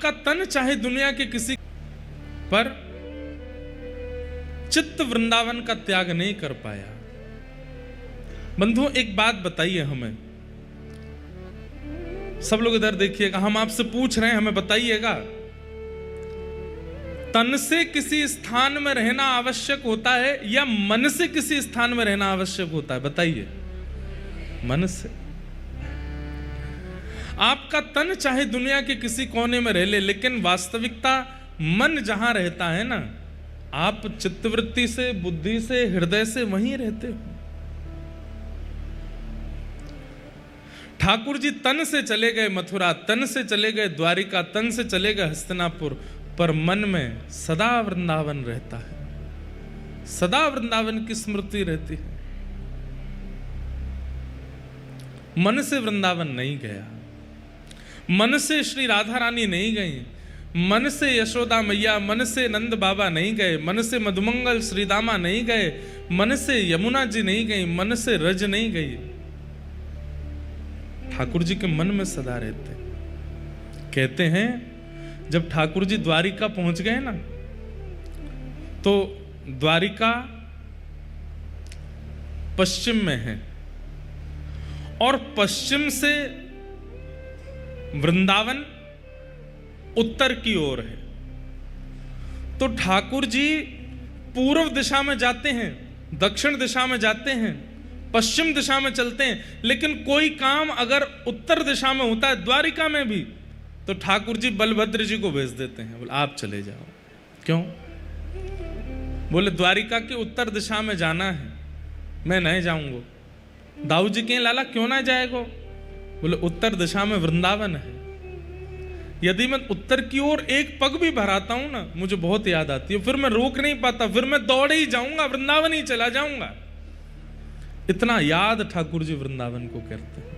का तन चाहे दुनिया के किसी पर चित्त वृंदावन का त्याग नहीं कर पाया। बंधुओं एक बात बताइए हमें, सब लोग इधर देखिएगा, हम आपसे पूछ रहे हैं, हमें बताइएगा, तन से किसी स्थान में रहना आवश्यक होता है या मन से किसी स्थान में रहना आवश्यक होता है? बताइए। मन से। आपका तन चाहे दुनिया के किसी कोने में रह ले, लेकिन वास्तविकता मन जहां रहता है ना, आप चित्तवृत्ति से, बुद्धि से, हृदय से वहीं रहते हो। ठाकुर जी तन से चले गए मथुरा, तन से चले गए द्वारिका, तन से चले गए हस्तिनापुर, पर मन में सदा वृंदावन रहता है, सदा वृंदावन की स्मृति रहती है। मन से वृंदावन नहीं गया, मन से श्री राधा रानी नहीं गई, मन से यशोदा मैया, मन से नंद बाबा नहीं गए, मन से मधुमंगल श्रीदामा नहीं गए, मन से यमुना जी नहीं गई, मन से रज नहीं गई। ठाकुर जी के मन में सदा रहते। कहते हैं जब ठाकुर जी द्वारिका पहुंच गए ना, तो द्वारिका पश्चिम में है और पश्चिम से वृंदावन उत्तर की ओर है। तो ठाकुर जी पूर्व दिशा में जाते हैं, दक्षिण दिशा में जाते हैं, पश्चिम दिशा में चलते हैं, लेकिन कोई काम अगर उत्तर दिशा में होता है द्वारिका में भी, तो ठाकुर जी बलभद्र जी को भेज देते हैं, बोले आप चले जाओ। क्यों? बोले द्वारिका की उत्तर दिशा में जाना है, मैं नहीं जाऊंगा। दाऊ जी के लाला क्यों ना जाएगो? बोले उत्तर दिशा में वृंदावन है, यदि मैं उत्तर की ओर एक पग भी भराता हूं ना, मुझे बहुत याद आती है, फिर मैं रोक नहीं पाता, फिर मैं दौड़ ही जाऊंगा, वृंदावन ही चला जाऊंगा। इतना याद ठाकुर जी वृंदावन को करते हैं।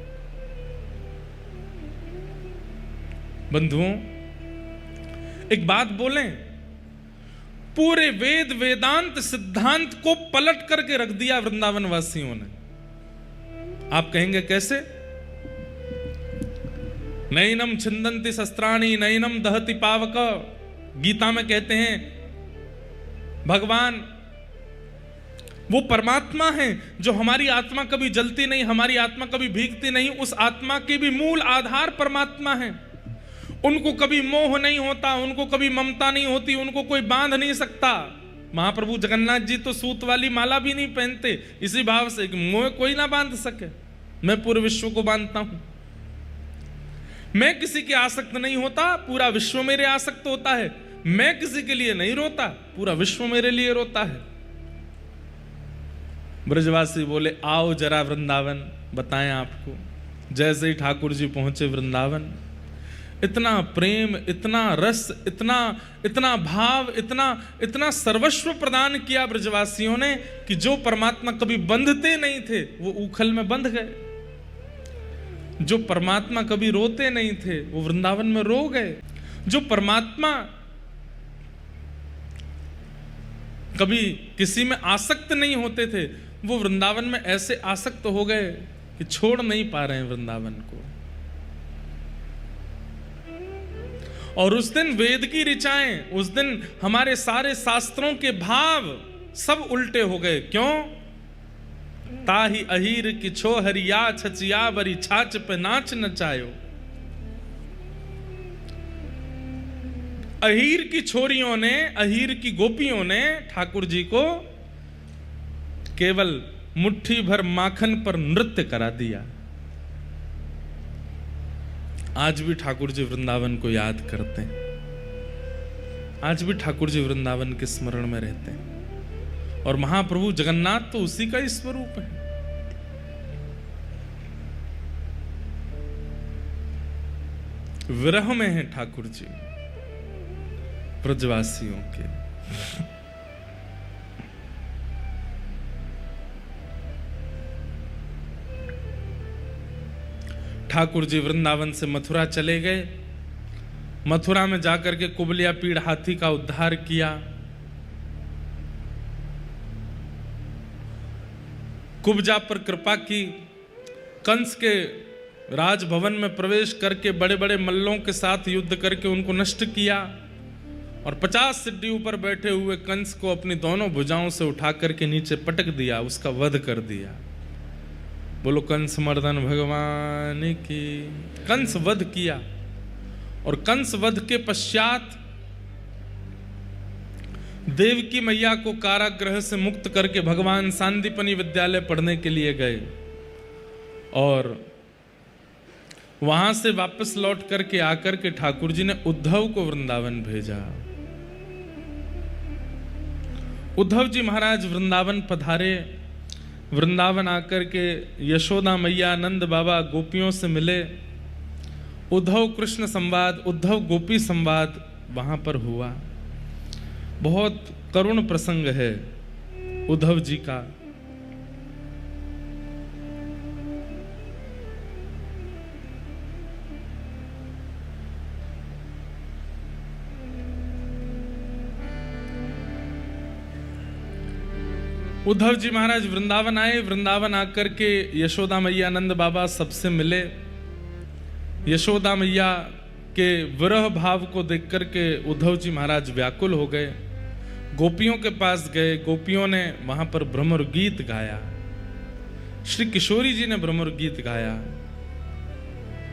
बंधुओं एक बात बोलें, पूरे वेद वेदांत सिद्धांत को पलट करके रख दिया वृंदावन वासियों ने। आप कहेंगे कैसे? नैनम छिंदंति शस्त्राणि नैनम दहति पावक, गीता में कहते हैं भगवान वो परमात्मा है जो हमारी आत्मा कभी जलती नहीं, हमारी आत्मा कभी भीगती नहीं, उस आत्मा के भी मूल आधार परमात्मा है। उनको कभी मोह नहीं होता, उनको कभी ममता नहीं होती, उनको कोई बांध नहीं सकता। महाप्रभु जगन्नाथ जी तो सूत वाली माला भी नहीं पहनते, इसी भाव से कि मोह कोई ना बांध सके, मैं पूरे विश्व को बांधता हूं। मैं किसी के आसक्त नहीं होता, पूरा विश्व मेरे आसक्त होता है। मैं किसी के लिए नहीं रोता, पूरा विश्व मेरे लिए रोता है। ब्रजवासी बोले आओ जरा वृंदावन बताएं आपको। जैसे ही ठाकुर जी पहुंचे वृंदावन, इतना प्रेम, इतना रस, इतना भाव, इतना सर्वस्व प्रदान किया ब्रजवासियों ने कि जो परमात्मा कभी बंधते नहीं थे वो उखल में बंध गए, जो परमात्मा कभी रोते नहीं थे वो वृंदावन में रो गए, जो परमात्मा कभी किसी में आसक्त नहीं होते थे वो वृंदावन में ऐसे आसक्त हो गए कि छोड़ नहीं पा रहे हैं वृंदावन को। और उस दिन वेद की ऋचाएं, उस दिन हमारे सारे शास्त्रों के भाव सब उल्टे हो गए। क्यों? ताही अहीर की छो हरिया छचिया बरी छाछ पे नाच नचायो। अहीर की छोरियों ने, अहीर की गोपियों ने ठाकुर जी को केवल मुट्ठी भर माखन पर नृत्य करा दिया। आज भी ठाकुर जी वृंदावन को याद करते हैं, आज भी ठाकुर जी वृंदावन के स्मरण में रहते हैं। और महाप्रभु जगन्नाथ तो उसी का ही स्वरूप है। विरह में है ठाकुर जी ब्रजवासियों के। ठाकुर जी वृंदावन से मथुरा चले गए। मथुरा में जाकर के कुबलिया पीड़ हाथी का उद्धार किया। कुब्जा पर कृपा की, कंस के राजभवन में प्रवेश करके बड़े बड़े मल्लों के साथ युद्ध करके उनको नष्ट किया और 50 सिड्डी ऊपर बैठे हुए कंस को अपनी दोनों भुजाओं से उठा करके नीचे पटक दिया, उसका वध कर दिया। बोलो कंस मर्दन भगवान की। कंस वध किया और कंस वध के पश्चात देवकी मैया को कारागृह से मुक्त करके भगवान सांदीपनि विद्यालय पढ़ने के लिए गए और वहां से वापस लौट करके आकर के ठाकुर जी ने उद्धव को वृंदावन भेजा। उद्धव जी महाराज वृंदावन पधारे। वृंदावन आकर के यशोदा मैया, नंद बाबा, गोपियों से मिले। उद्धव कृष्ण संवाद, उद्धव गोपी संवाद वहां पर हुआ। बहुत करुण प्रसंग है उद्धव जी का। उद्धव जी महाराज वृंदावन आए। वृंदावन आकर के यशोदा मैया, नंद बाबा सबसे मिले। यशोदा मैया के विरह भाव को देख करके उद्धव जी महाराज व्याकुल हो गए। गोपियों के पास गए। गोपियों ने वहां पर भ्रमर गीत गाया। श्री किशोरी जी ने भ्रमर गीत गाया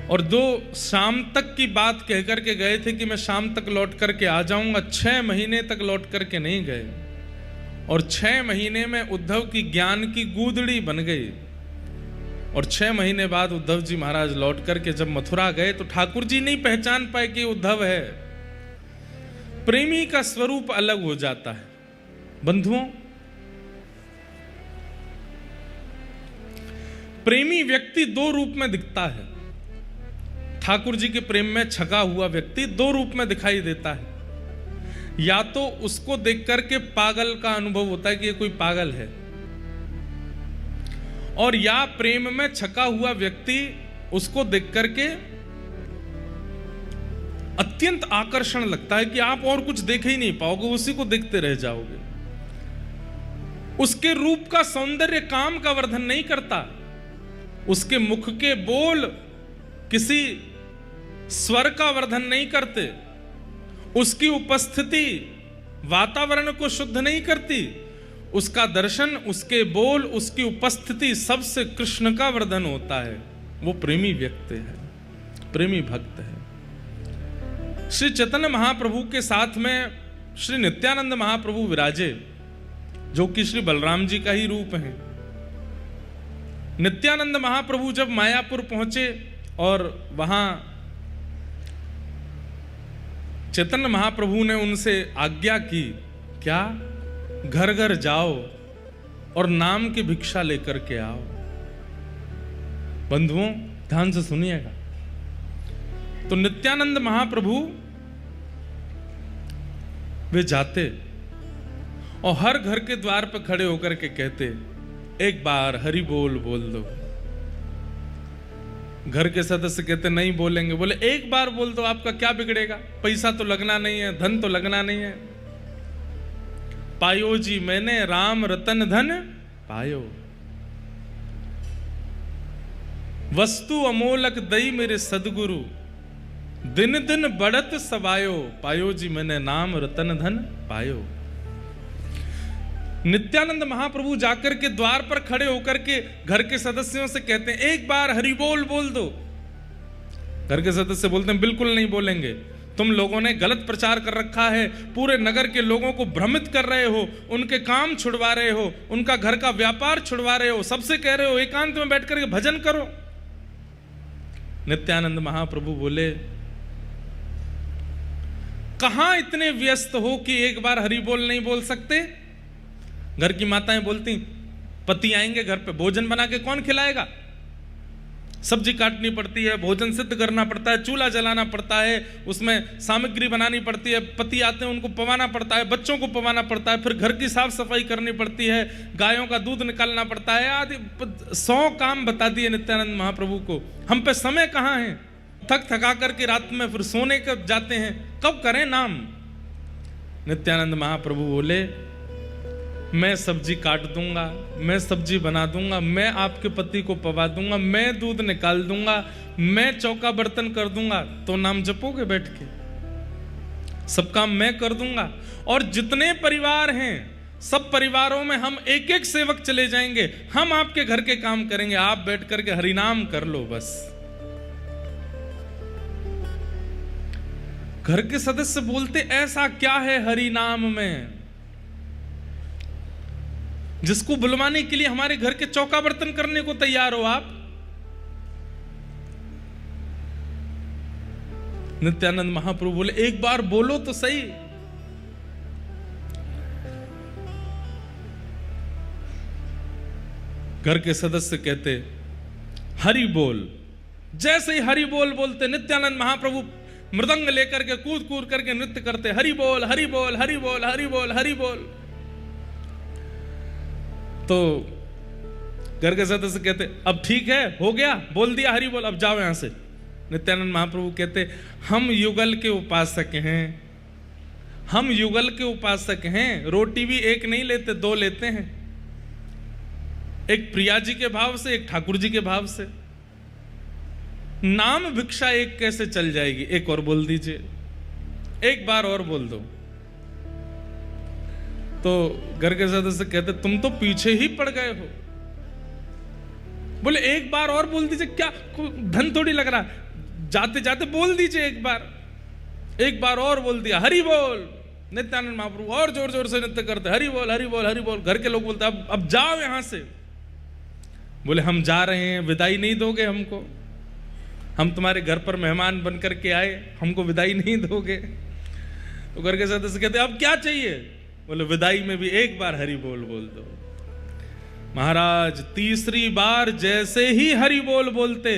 और दो शाम तक की बात कह करके गए थे कि मैं शाम तक लौट करके आ जाऊंगा। 6 महीने तक लौट करके नहीं गए और 6 महीने में उद्धव की ज्ञान की गूदड़ी बन गई। और 6 महीने बाद उद्धव जी महाराज लौट करके जब मथुरा गए तो ठाकुर जी नहीं पहचान पाए कि उद्धव है। प्रेमी का स्वरूप अलग हो जाता है बंधुओं। प्रेमी व्यक्ति 2 रूप में दिखता है। ठाकुर जी के प्रेम में छका हुआ व्यक्ति 2 रूप में दिखाई देता है। या तो उसको देख करके पागल का अनुभव होता है कि ये कोई पागल है, और या प्रेम में छका हुआ व्यक्ति उसको देख करके अत्यंत आकर्षण लगता है कि आप और कुछ देख ही नहीं पाओगे, उसी को देखते रह जाओगे। उसके रूप का सौंदर्य काम का वर्धन नहीं करता। उसके मुख के बोल किसी स्वर का वर्धन नहीं करते। उसकी उपस्थिति वातावरण को शुद्ध नहीं करती। उसका दर्शन, उसके बोल, उसकी उपस्थिति सबसे कृष्ण का वर्धन होता है। वो प्रेमी व्यक्ति है, प्रेमी भक्त है। श्री चैतन्य महाप्रभु के साथ में श्री नित्यानंद महाप्रभु विराजे, जो कि श्री बलराम जी का ही रूप है। नित्यानंद महाप्रभु जब मायापुर पहुंचे और वहां चैतन्य महाप्रभु ने उनसे आज्ञा की, क्या? घर घर जाओ और नाम की भिक्षा लेकर के आओ। बंधुओं ध्यान से सुनिएगा। तो नित्यानंद महाप्रभु वे जाते और हर घर के द्वार पर खड़े होकर के कहते, एक बार हरि बोल बोल दो। घर के सदस्य कहते नहीं बोलेंगे। बोले एक बार बोल दो, आपका क्या बिगड़ेगा? पैसा तो लगना नहीं है, धन तो लगना नहीं है। पायो जी मैंने राम रतन धन पायो, वस्तु अमोलक दई मेरे सदगुरु, दिन दिन बढ़त सवायो, पायो जी मैंने नाम रतन धन पायो। नित्यानंद महाप्रभु जाकर के द्वार पर खड़े होकर के घर के सदस्यों से कहते हैं, एक बार हरि बोल बोल दो। घर के सदस्य बोलते हैं, बिल्कुल नहीं बोलेंगे। तुम लोगों ने गलत प्रचार कर रखा है, पूरे नगर के लोगों को भ्रमित कर रहे हो, उनके काम छुड़वा रहे हो, उनका घर का व्यापार छुड़वा रहे हो, सबसे कह रहे हो एकांत में बैठ करके भजन करो। नित्यानंद महाप्रभु बोले, कहां इतने व्यस्त हो कि एक बार हरि बोल नहीं बोल सकते? घर की माताएं बोलती, पति आएंगे घर पे, भोजन बना के कौन खिलाएगा? सब्जी काटनी पड़ती है, भोजन सिद्ध करना पड़ता है, चूल्हा जलाना पड़ता है, उसमें सामग्री बनानी पड़ती है, पति आते हैं उनको पवाना पड़ता है, बच्चों को पवाना पड़ता है, फिर घर की साफ सफाई करनी पड़ती है, गायों का दूध निकालना पड़ता है, आदि 100 काम बता दिए नित्यानंद महाप्रभु को। हम पे समय कहाँ है? थक थका करके रात में फिर सोने कब जाते हैं, कब करें नाम? नित्यानंद महाप्रभु बोले, मैं सब्जी काट दूंगा, मैं सब्जी बना दूंगा, मैं आपके पति को पवा दूंगा, मैं दूध निकाल दूंगा, मैं चौका बर्तन कर दूंगा, तो नाम जपोगे बैठ के? सब काम मैं कर दूंगा। और जितने परिवार हैं सब परिवारों में हम एक एक सेवक चले जाएंगे, हम आपके घर के काम करेंगे, आप बैठ करके हरिनाम कर लो बस। घर के सदस्य बोलते ऐसा क्या है हरि नाम में जिसको बुलवाने के लिए हमारे घर के चौका बर्तन करने को तैयार हो आप? नित्यानंद महाप्रभु बोले एक बार बोलो तो सही। घर के सदस्य कहते हरि बोल। जैसे ही हरि बोल बोलते नित्यानंद महाप्रभु मृदंग लेकर के कूद कूद करके नृत्य करते, हरि बोल हरि बोल हरि बोल हरि बोल हरि बोल। तो घर के सदस्य कहते अब ठीक है, हो गया, बोल दिया हरि बोल, अब जाओ यहां से। नित्यानंद महाप्रभु कहते हम युगल के उपासक हैं, हम युगल के उपासक हैं, रोटी भी एक नहीं लेते, दो लेते हैं, एक प्रिया जी के भाव से, एक ठाकुर जी के भाव से। नाम भिक्षा एक कैसे चल जाएगी? एक और बोल दीजिए, एक बार और बोल दो। तो घर के सदस्य कहते तुम तो पीछे ही पड़ गए हो। बोले एक बार और बोल दीजिए, क्या धन थोड़ी लग रहा, जाते जाते बोल दीजिए एक बार। एक बार और बोल दिया हरि बोल। नित्यानंद महाप्रभु और जोर जोर से नृत्य करते हरि बोल हरि बोल हरि बोल। घर के लोग बोलते अब जाओ यहां से। बोले हम जा रहे हैं, विदाई नहीं दोगे हमको? हम तुम्हारे घर पर मेहमान बन करके आए, हमको विदाई नहीं दोगे? तो घर के सदस्य कहते अब क्या चाहिए? बोले विदाई में भी एक बार हरि बोल बोल दो। महाराज तीसरी बार जैसे ही हरि बोल बोलते,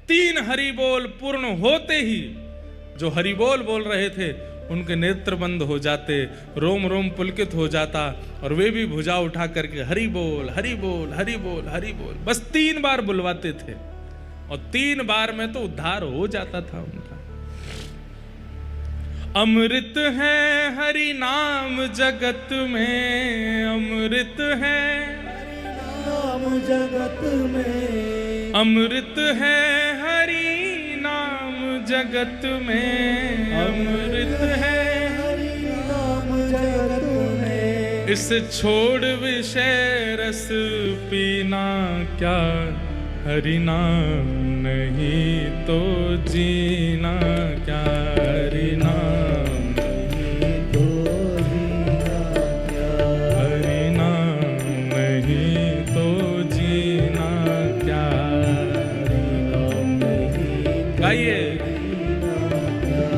3 हरि बोल पूर्ण होते ही जो हरि बोल बोल रहे थे उनके नेत्र बंद हो जाते, रोम रोम पुलकित हो जाता, और वे भी भुजा उठा करके हरि बोल हरि बोल हरि बोल हरि बोल। बस 3 बार बुलवाते थे और 3 बार में तो उद्धार हो जाता था उनका। अमृत है हरि नाम जगत में, अमृत है नाम जगत में, अमृत है हरि नाम जगत में, अमृत है हरि नाम जगत में। इसे छोड़ विषय रस पीना क्या, हरि नाम नहीं तो जीना क्या, हरि नाम नहीं तो जीना क्या, हरि नाम नहीं तो जीना क्या, हरि नाम नहीं। गाइए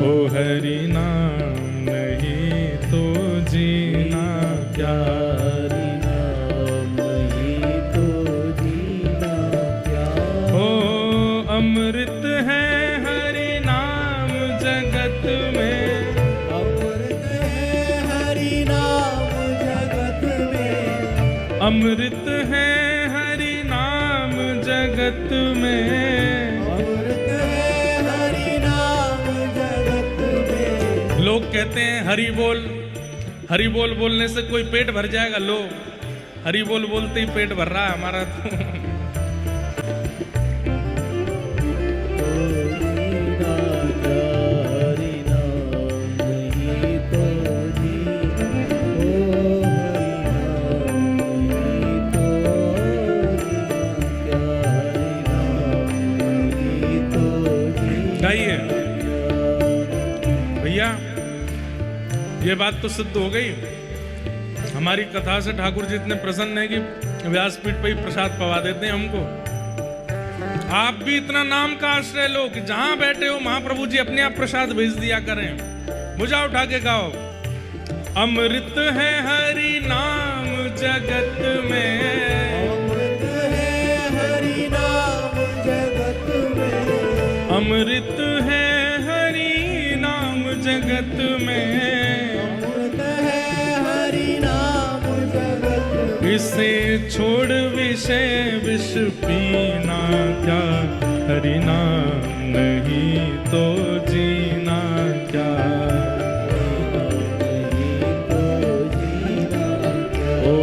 ओ हरि नाम नहीं तो जीना क्या, हरि नाम नहीं तो जीना क्या। ओ अमृत है हरि नाम जगत में, अमृत है हरि नाम जगत में, अमृत है हरि नाम जगत में, अमृत है हरि नाम जगत में। लोग कहते हैं हरि बोल बोलने से कोई पेट भर जाएगा। लो हरि बोल बोलते ही पेट भर रहा है हमारा तो। भैया ये बात तो सिद्ध हो गई, हमारी कथा से ठाकुर जी इतने प्रसन्न है कि व्यासपीठ पे ही प्रसाद पवा देते हैं हमको। आप भी इतना नाम का आश्रय लो कि जहां बैठे हो महाप्रभु जी अपने आप प्रसाद भेज दिया करें। भुजा उठा के गाओ, अमृत है हरि नाम जगत में, अमृत है हरि नाम जगत में, अमृत है हरि नाम जगत में, अमृत है हरि नाम जगत में। इसे छोड़ विषय विष पीना क्या, हरि नाम नहीं तो जीना क्या, ओ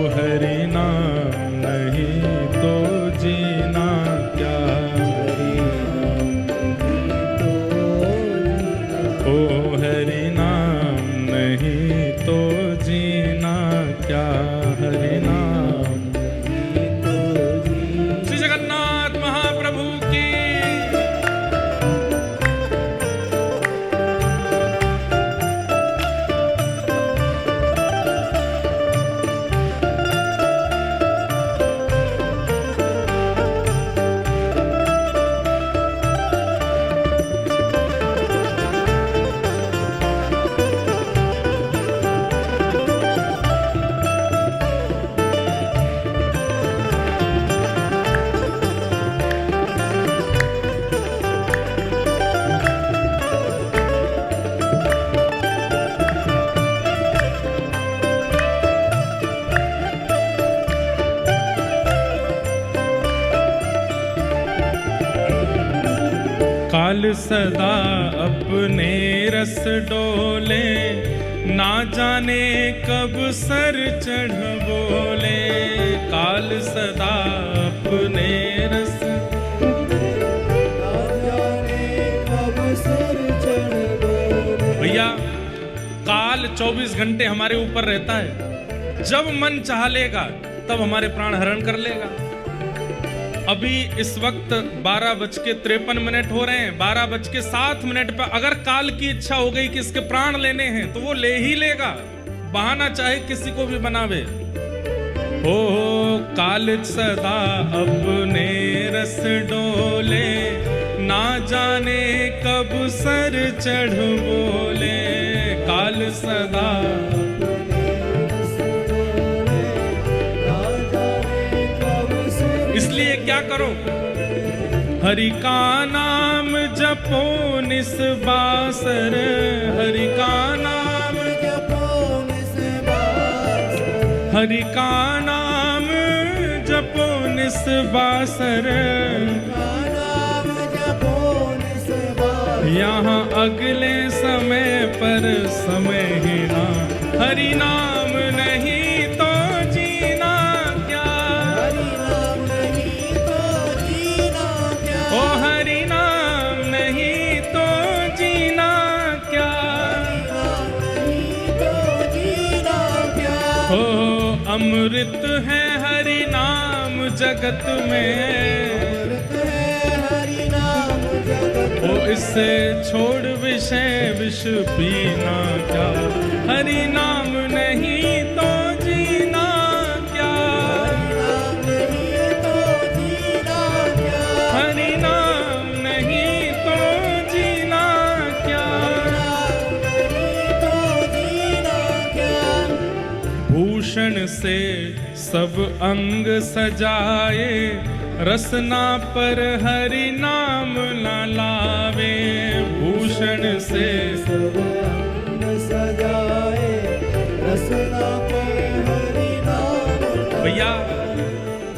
काल सदा अपने रस डोले, ना जाने कब सर चढ़ बोले। काल सदा अपने रस, ना जाने कब सर चढ़ बोले। भैया काल 24 घंटे हमारे ऊपर रहता है, जब मन चाह लेगा तब हमारे प्राण हरण कर लेगा। अभी इस वक्त 12:53 हो रहे हैं, 12:07 पर अगर काल की इच्छा हो गई कि इसके प्राण लेने हैं तो वो ले ही लेगा, बहाना चाहे किसी को भी बनावे। ओ काल सदा अपने रस डोले, ना जाने कब सर चढ़ बोले। काल सदा इसलिए क्या करो, हरि का नाम जपो निस्बासर, हरि का नाम जपो निस्बासर, हरि का नाम जपो निस्बासर, यहाँ अगले समय पर समय ही ना। हरि नाम नहीं तो जीना क्या, हरि नाम नहीं तो जीना क्या, ओ हरि नाम नहीं तो जीना क्या, हरि नाम नहीं तो जीना क्या। ओ अमृत है हरि नाम जगत में, ओ इससे छोड़ विषय विष पीना क्या, हरि नाम नहीं तो जीना क्या, हरि नाम नहीं तो जीना क्या, भूषण से सब अंग सजाए, रसना पर हरि नाम न लावे। भूषण से सब अंग सजाए, रसना पर हरि नाम। भैया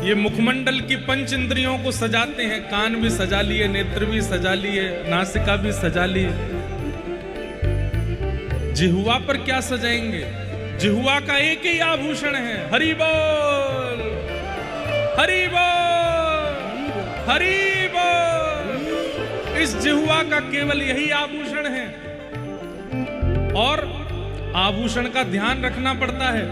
ये मुखमंडल की पंच इंद्रियों को सजाते हैं, कान भी सजा लिए, नेत्र भी सजा लिए, नासिका भी सजा लिए। जिह्वा पर क्या सजाएंगे? जिह्वा का एक ही आभूषण है, हरि बोल, हरि बोल, हरि बोल। इस जिह्वा का केवल यही आभूषण है, और आभूषण का ध्यान रखना पड़ता है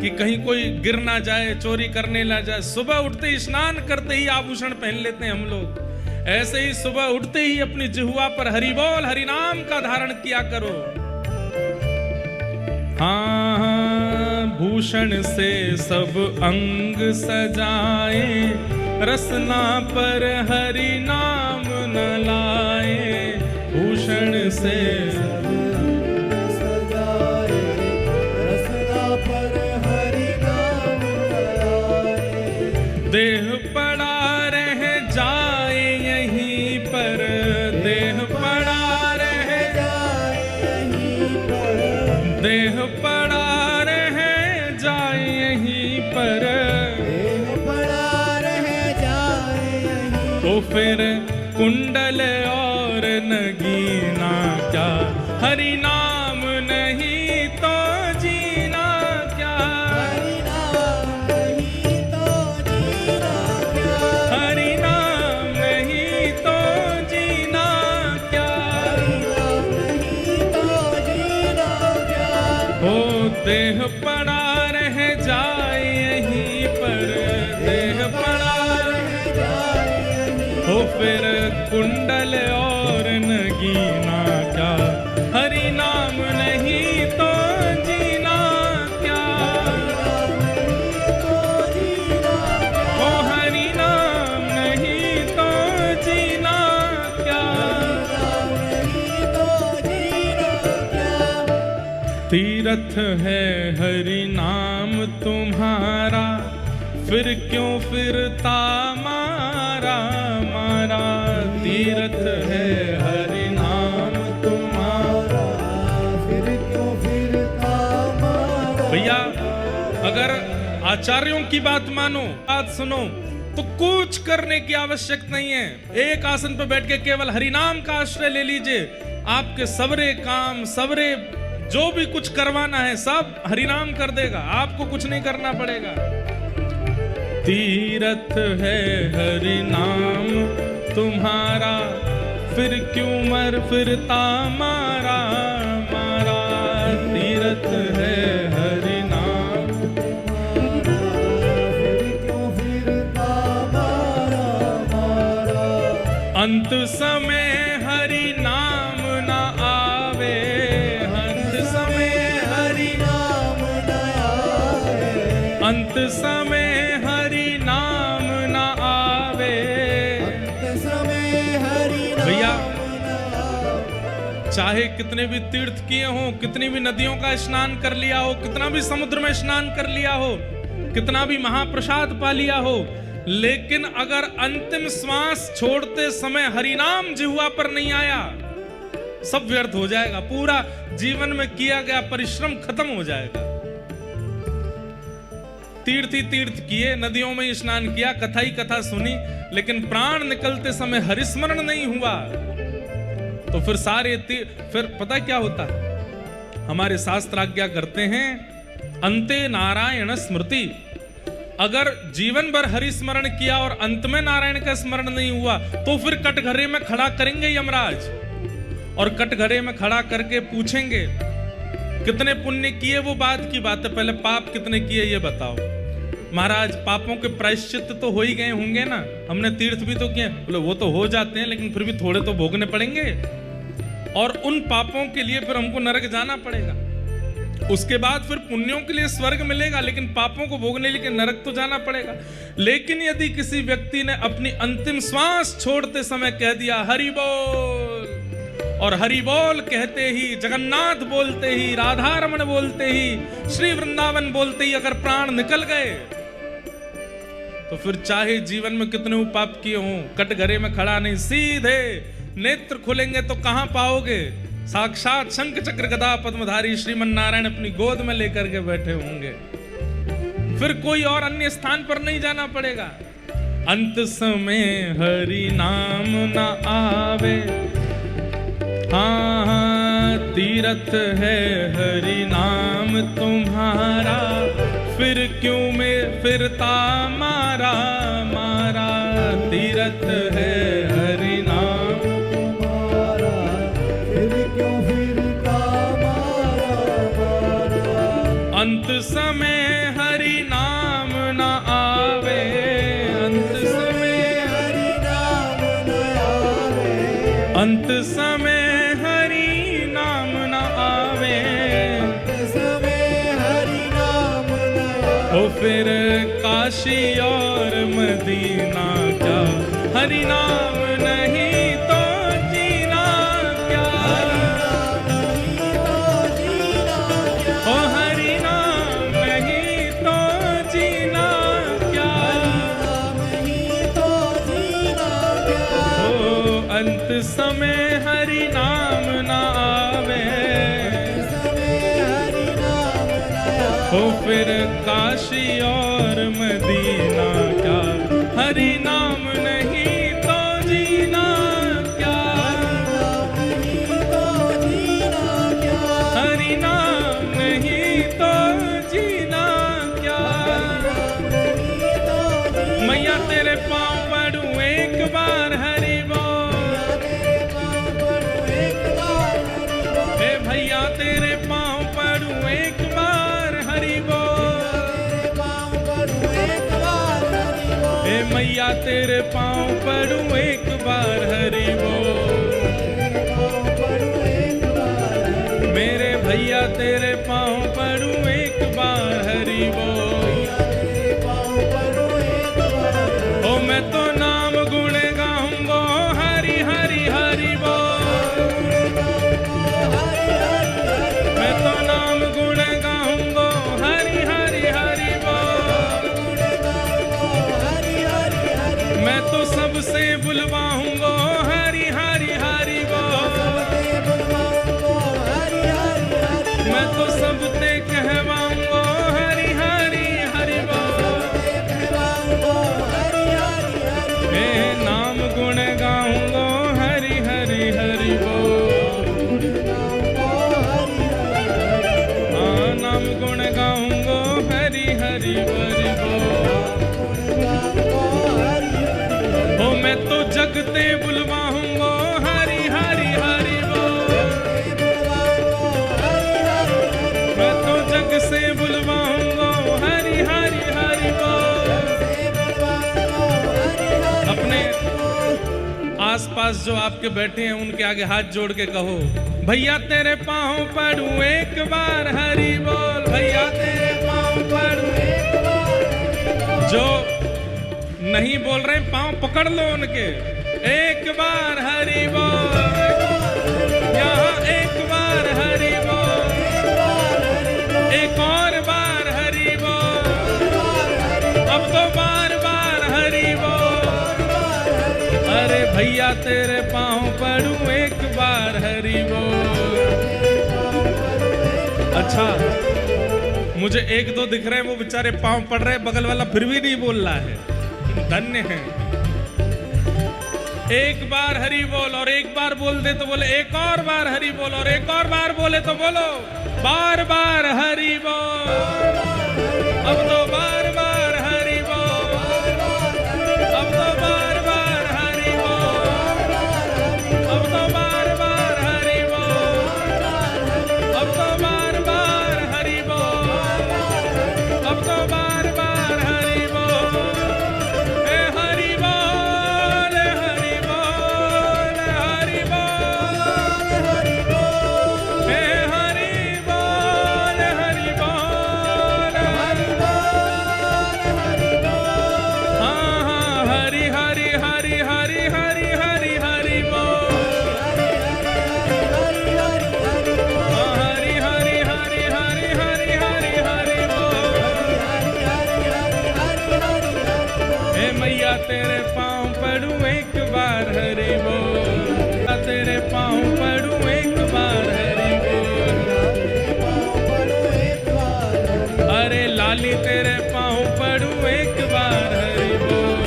कि कहीं कोई गिर ना जाए, चोरी करने ना जाए। सुबह उठते ही, स्नान करते ही आभूषण पहन लेते हैं हम लोग, ऐसे ही सुबह उठते ही अपनी जिह्वा पर हरि बोल, हरि नाम का धारण किया करो। हाँ भूषण से सब अंग सजाए, रसना पर हरि नाम न लाए। भूषण से सब अंग सजाए, रसना पर हरि नाम न लाए। देह पड़ा रह जाए यहीं पर, देह पड़ा रह जाए यहीं पर, देह पड़ा रह जाए यहीं पर, देह पड़ा रह जाए यहीं। तो फिर कुंडल और नगीना क्या, हरि नाम नहीं तो जीना क्या, हरि नाम नहीं तो जीना क्या, हरि नाम नहीं तो जीना क्या, हरि नाम नहीं तो जीना क्या। ओ देह पड़ा रह जाए यहीं पर, देह पड़ा रह जाए यहीं। ओ फिर कुंडल और नगीना क्या, हरि नाम नहीं तो जीना क्या, ओ हरि नाम नहीं तो जीना क्या। तीर्थ है हरि नाम तुम्हारा, फिर क्यों फिरता मारा मारा। तीर्थ है हरि नाम तुम्हारा, फिर क्यों फिरता मारा। भैया अगर आचार्यों की बात मानो, बात सुनो, तो तो कुछ करने की आवश्यकता नहीं है। एक आसन पर बैठ के केवल हरिनाम का आश्रय ले लीजिए, आपके सबरे काम, सबरे जो भी कुछ करवाना है सब हरिनाम कर देगा, आपको कुछ नहीं करना पड़ेगा। तीरथ है हरिनाम तुम्हारा, फिर क्यों मर फिरता मारा मारा। तीरथ है हरिनाम, फिर क्यों फिरता मारा मारा। अंत समय हरि नाम न आवे, अंत समय हरि नाम न आवे, अंत समय हरि नाम न आवे। अंत समय हरि भैया, नाम न आवे। चाहे कितने भी तीर्थ किए हो, कितनी भी नदियों का स्नान कर लिया हो, कितना भी समुद्र में स्नान कर लिया हो, कितना भी महाप्रसाद पा लिया हो, लेकिन अगर अंतिम श्वास छोड़ते समय हरिनाम जिह्वा पर नहीं आया, सब व्यर्थ हो जाएगा। पूरा जीवन में किया गया परिश्रम खत्म हो जाएगा। तीर्थ ही तीर्थ किए, नदियों में स्नान किया, कथा ही कथा सुनी, लेकिन प्राण निकलते समय हरिस्मरण नहीं हुआ, तो फिर सारे फिर पता क्या होता है, हमारे शास्त्र आज्ञा करते हैं अंते नारायण स्मृति। अगर जीवन भर हरि स्मरण किया और अंत में नारायण का स्मरण नहीं हुआ, तो फिर कटघरे में खड़ा करेंगे यमराज, और कटघरे में खड़ा करके पूछेंगे कितने पुण्य किए। वो बात की बात है, पहले पाप कितने किए ये बताओ। महाराज पापों के प्रायश्चित तो हो ही गए होंगे ना, हमने तीर्थ भी तो किए। बोले वो तो हो जाते हैं, लेकिन फिर भी थोड़े तो भोगने पड़ेंगे, और उन पापों के लिए फिर हमको नरक जाना पड़ेगा। उसके बाद फिर पुण्यों के लिए स्वर्ग मिलेगा, लेकिन पापों को भोगने के लिए नरक तो जाना पड़ेगा। लेकिन यदि किसी व्यक्ति ने अपनी अंतिम श्वास छोड़ते समय कह दिया हरि बोल, और हरि बोल कहते ही, जगन्नाथ बोलते ही, राधा रमण बोलते ही, श्री वृंदावन बोलते ही अगर प्राण निकल गए, तो फिर चाहे जीवन में कितने पाप किए हों, कटघरे में खड़ा नहीं, सीधे नेत्र खुलेंगे तो कहां पाओगे? साक्षात शंख चक्र गदा पद्मधारी श्रीमन नारायण अपनी गोद में लेकर के बैठे होंगे। फिर कोई और अन्य स्थान पर नहीं जाना पड़ेगा। अंत समय हरि नाम न आवे, हाँ हाँ तीरथ है हरि नाम तुम्हारा, फिर क्यों में फिरता मारा मारा। तीरथ है हरि नाम तुम्हारा, फिर क्यों फिरता मारा मारा। अंत समय हरि नाम न आवे, अंत समय हरि नाम न आवे, अंत समय हरि नाम न आवे। अंत समय हरि नाम न आवे। ओ फिर काशी और मदीना क्या, हरि नाम नहीं तो जीना क्या। ओ हरि नाम नहीं तो जीना क्या। ओ अंत समय हरि नाम न आवे, ओ फिर काशी और मदीना क्या, हरि नाम नहीं तो जीना क्या। हरि नाम नहीं तो जीना क्या। मैया तेरे पाँव पड़ूं एक बार हरि बोल, हे भैया तेरे पाँव पड़ूं एक बार हरि बोल, हे मैया तेरे पाँव पड़ूं एक बार हरि बोल। मेरे भैया तेरे पाँव पड़ूं एक बार हरि बोल। ओ मैं तो नाम गुण गाऊंगा हरि हरि हरि बोल। मैं तो नाम गुण गाऊंगा हरि हरि हरि बोल। मैं तो सबसे बुलवाऊंगा हरि हरि हरि बोल। मैं तो सबसे कहवाऊंगा हरि हरि हरि बोल। हरि हरि बोल। हो मैं तो जगते बुलवाऊंगा हरि हरि हरि बोल। मैं तो जग से बुलवाऊंगा हरि हरि हरि बोल। अपने आसपास जो आपके बैठे हैं उनके आगे हाथ जोड़ के कहो, भैया तेरे पाँव पड़ूं एक बार हरि बोल। भैया तेरे पाँव पड़ूं एक बार। जो नहीं बोल रहे पाँव पकड़ लो उनके, एक बार हरि बोल। यहाँ एक बार हरि बोल, एक और बार हरि बोल, अब तो बार बार हरि बोल। अरे भैया तेरे पाँव पड़ूं एक बार हरि बोल। अच्छा, मुझे एक दो दिख रहे हैं वो बेचारे पाँव पड़ रहे हैं, बगल वाला फिर भी नहीं बोल रहा है, धन्य है। एक बार हरि बोल और एक बार बोल दे तो बोले एक और बार हरि बोल, और एक और बार बोले तो बोलो बार बार हरि बोल। अब तो बार बार हरि बोल, अब तो बार बार हरि बोल, अब तो बार बार हरि बोल, अब तो बार बार हरि बोल, अब तो बार बार हरि बोल। हे हरि बोल हरि बोल हरि बोल हरि बोल। हे हरि बोल हरि बोल हरि बोल। हाँ हाँ हरि हरि हरि हरि हरि हरि हरि बोल। हाँ हरि हरि हरि हरि हरि हरि हरि बोल। हे मैया तेरे पाँव पड़ूं एक बार हरि बोल। तेरे पाँव पड़ूं एक बार हरि बोल। अरे लाली तेरे पाँव पड़ूं एक बार हरि बोल।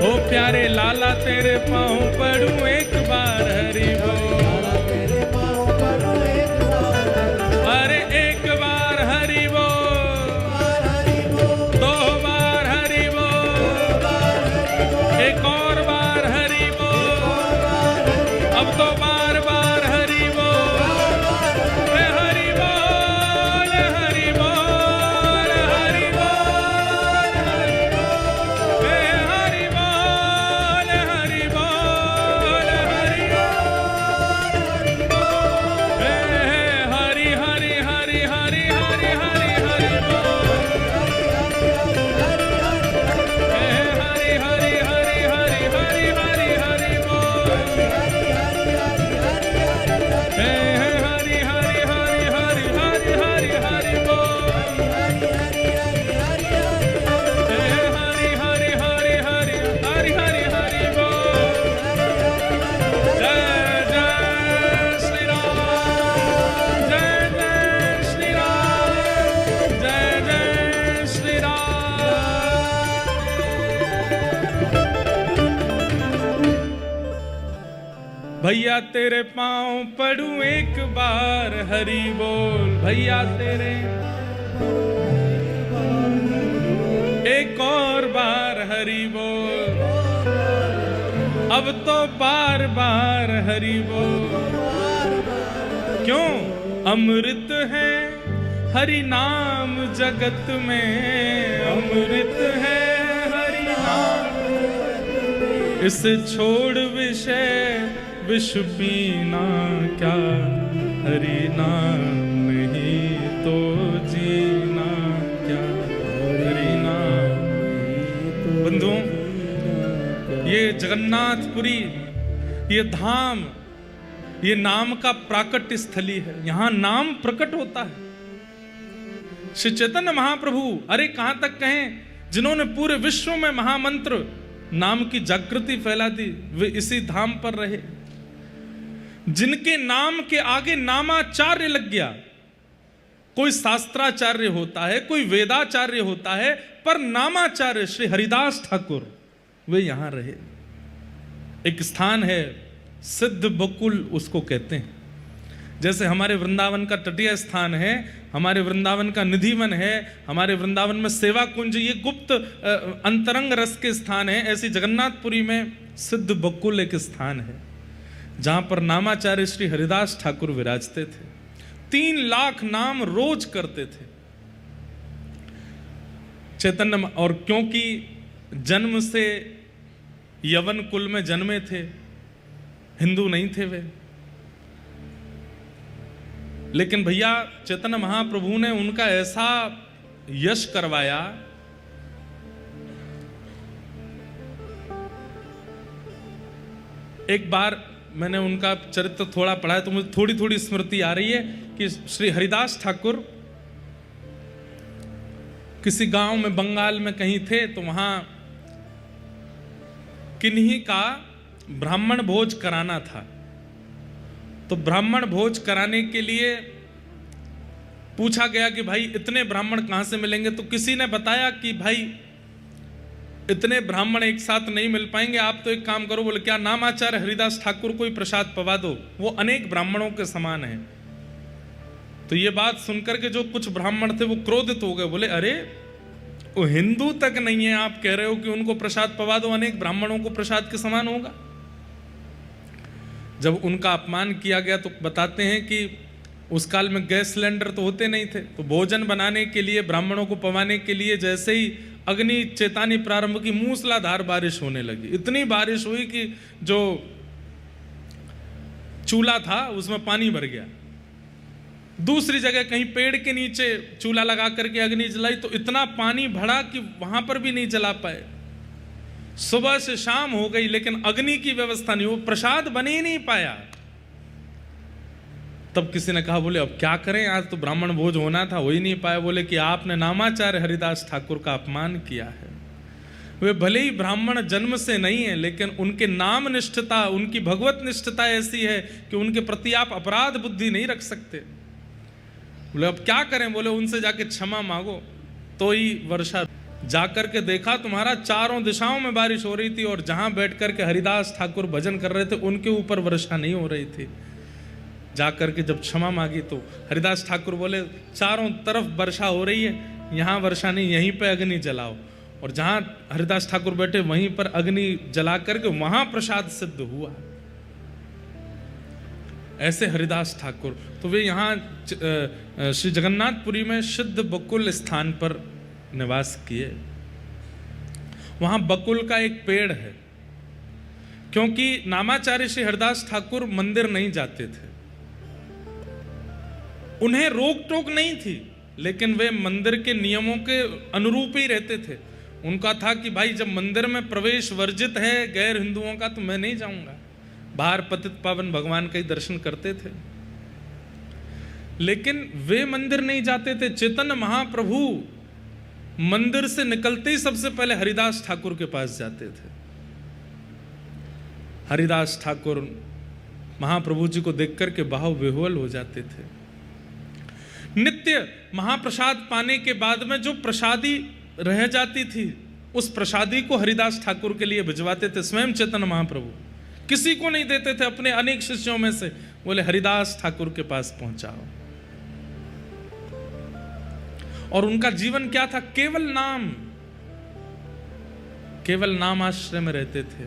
हो प्यारे लाला तेरे पाँव पड़ूं एक बार हरि बोल। अरे एक बार हरि बोल, दो बार हरि बोल, एक और बार हरि बोल, अब तो बार बार हरि बोल। हे हरि बोल हरि बोल हरि बोल हरि बोल। हे हरि बोल हरि बोल हरि बोल। हे हरि हरि हरि हरि हरि हरि हरि बोल। हे हरि हरि हरि हरि हरि हरि हरि बोल। हे हरि हरि हरि हरि हरि हरि हरि बोल। हे हरि हरि हरि हरि हरि हरि हरि बोल। जय जय श्री राम, जय जय श्री राम, जय जय श्री राम। भैया तेरे पाँव पड़ूं एक बार हरि बोल। भैया तेरे एक और बार हरि बोल, अब तो बार बार हरि बोल। क्यों? अमृत है हरि नाम जगत में, अमृत है हरि नाम। इसे छोड़ विषय विष पीना क्या, हरि नाम नहीं तो जीना क्या, हरि नाम। बंधुओं, ये जगन्नाथपुरी, ये धाम, ये नाम का प्राकट्य स्थली है। यहां नाम प्रकट होता है। श्री चैतन्य महाप्रभु, अरे कहां तक कहें, जिन्होंने पूरे विश्व में महामंत्र नाम की जागृति फैला दी, वे इसी धाम पर रहे। जिनके नाम के आगे नामाचार्य लग गया, कोई शास्त्राचार्य होता है, कोई वेदाचार्य होता है, पर नामाचार्य श्री हरिदास ठाकुर वे यहां रहे। एक स्थान है सिद्ध बकुल उसको कहते हैं, जैसे हमारे वृंदावन का तटीय स्थान है, हमारे वृंदावन का निधिवन है, हमारे वृंदावन में सेवा कुंज, ये गुप्त अंतरंग रस के स्थान है, ऐसी जगन्नाथपुरी में सिद्ध बकुल एक स्थान है जहां पर नामाचार्य श्री हरिदास ठाकुर विराजते थे। 3 लाख नाम रोज करते थे चैतन्य। और क्योंकि जन्म से यवन कुल में जन्मे थे, हिंदू नहीं थे वे, लेकिन भैया चैतन्य महाप्रभु ने उनका ऐसा यश करवाया, एक बार मैंने उनका चरित्र थोड़ा पढ़ा है तो मुझे थोड़ी थोड़ी स्मृति आ रही है कि श्री हरिदास ठाकुर किसी गांव में बंगाल में कहीं थे, तो वहां किन्हीं का ब्राह्मण भोज कराना था। तो ब्राह्मण भोज कराने के लिए पूछा गया कि भाई इतने ब्राह्मण कहां से मिलेंगे। तो किसी ने बताया कि भाई इतने ब्राह्मण एक साथ नहीं मिल पाएंगे, आप तो एक काम करो, बोले क्या, नामाचार्य हरिदास ठाकुर को ही प्रसाद पवा दो, वो अनेक ब्राह्मणों के समान है। तो ये बात सुनकर के जो कुछ ब्राह्मण थे वो क्रोधित हो गए, बोले अरे वो हिंदू तक नहीं है, आप कह रहे हो कि उनको प्रसाद पवा दो, अनेक ब्राह्मणों को प्रसाद के समान होगा। जब उनका अपमान किया गया तो बताते हैं कि उस काल में गैस सिलेंडर तो होते नहीं थे, तो भोजन बनाने के लिए, ब्राह्मणों को पवाने के लिए जैसे ही अग्नि चेतानी प्रारंभ की, मूसलाधार बारिश होने लगी। इतनी बारिश हुई कि जो चूल्हा था उसमें पानी भर गया। दूसरी जगह कहीं पेड़ के नीचे चूल्हा लगा करके अग्नि जलाई तो इतना पानी भरा कि वहां पर भी नहीं जला पाए। सुबह से शाम हो गई लेकिन अग्नि की व्यवस्था नहीं, वो प्रसाद बन ही नहीं पाया। तब किसी ने कहा, बोले अब क्या करें, आज तो ब्राह्मण भोज होना था, हो ही नहीं पाया। बोले कि आपने नामाचार्य हरिदास ठाकुर का अपमान किया है। वे भले ही ब्राह्मण जन्म से नहीं है, लेकिन उनके नाम निष्ठता, उनकी भगवत निष्ठता ऐसी है कि उनके प्रति आप अपराध बुद्धि नहीं रख सकते। बोले अब क्या करें, बोले उनसे जाके क्षमा मांगो। तो ही वर्षा, जाकर के देखा तुम्हारा चारों दिशाओं में बारिश हो रही थी और जहां बैठ करके हरिदास ठाकुर भजन कर रहे थे उनके ऊपर वर्षा नहीं हो रही थी। जाकर के जब क्षमा मांगी तो हरिदास ठाकुर बोले चारों तरफ वर्षा हो रही है, यहाँ वर्षा नहीं, यहीं पे अग्नि जलाओ। और जहां हरिदास ठाकुर बैठे वहीं पर अग्नि जला करके वहां प्रसाद सिद्ध हुआ। ऐसे हरिदास ठाकुर, तो वे यहाँ श्री जगन्नाथपुरी में सिद्ध बकुल स्थान पर निवास किए। वहां बकुल का एक पेड़ है, क्योंकि नामाचार्य श्री हरिदास ठाकुर मंदिर नहीं जाते थे, उन्हें रोक टोक नहीं थी, लेकिन वे मंदिर के नियमों के अनुरूप ही रहते थे। उनका था कि भाई जब मंदिर में प्रवेश वर्जित है गैर हिंदुओं का तो मैं नहीं जाऊंगा, बाहर पतित पावन भगवान का ही दर्शन करते थे। लेकिन वे मंदिर नहीं जाते थे। चैतन्य महाप्रभु मंदिर से निकलते ही सबसे पहले हरिदास ठाकुर के पास जाते थे। हरिदास ठाकुर महाप्रभु जी को देख करके बाहु विह्वल हो जाते थे। नित्य महाप्रसाद पाने के बाद में जो प्रसादी रह जाती थी उस प्रसादी को हरिदास ठाकुर के लिए भिजवाते थे स्वयं चैतन्य महाप्रभु, किसी को नहीं देते थे। अपने अनेक शिष्यों में से बोले हरिदास ठाकुर के पास पहुंचाओ। और उनका जीवन क्या था, केवल नाम, केवल नाम आश्रय में रहते थे।